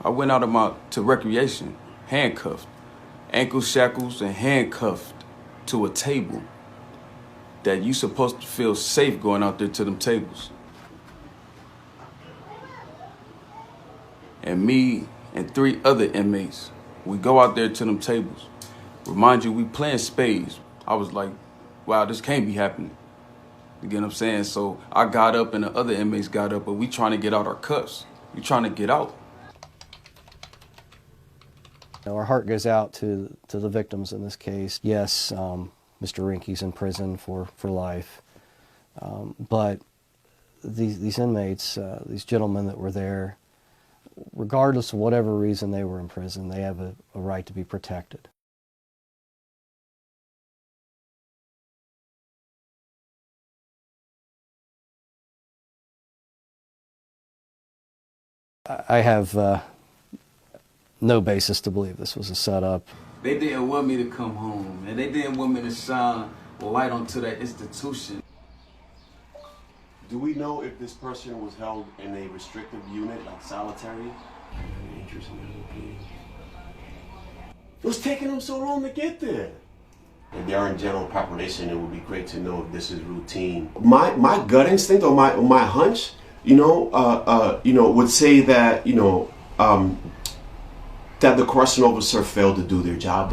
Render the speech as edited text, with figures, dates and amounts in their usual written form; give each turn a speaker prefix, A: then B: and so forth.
A: I went out to recreation, handcuffed, ankle shackles and handcuffed to a table that you supposed to feel safe going out there to them tables. And me and 3 other inmates, we go out there to them tables. Remind you, we playing spades. I was like, wow, this can't be happening. You get what I'm saying? So I got up and the other inmates got up, but we trying to get out our cuffs. We trying to get out.
B: Our heart goes out to the victims in this case. Yes, Mr. Rinke's in prison for life, but these inmates, these gentlemen that were there, regardless of whatever reason they were in prison, they have a right to be protected. I have no basis to believe this was a setup.
A: They didn't want me to come home, and they didn't want me to shine light onto that institution.
C: Do we know if this person was held in a restrictive unit, like solitary? It was taking them so long to get there. If they are in general population, it would be great to know if this is routine. My gut instinct or my hunch, would say that that the correctional officer failed to do their job.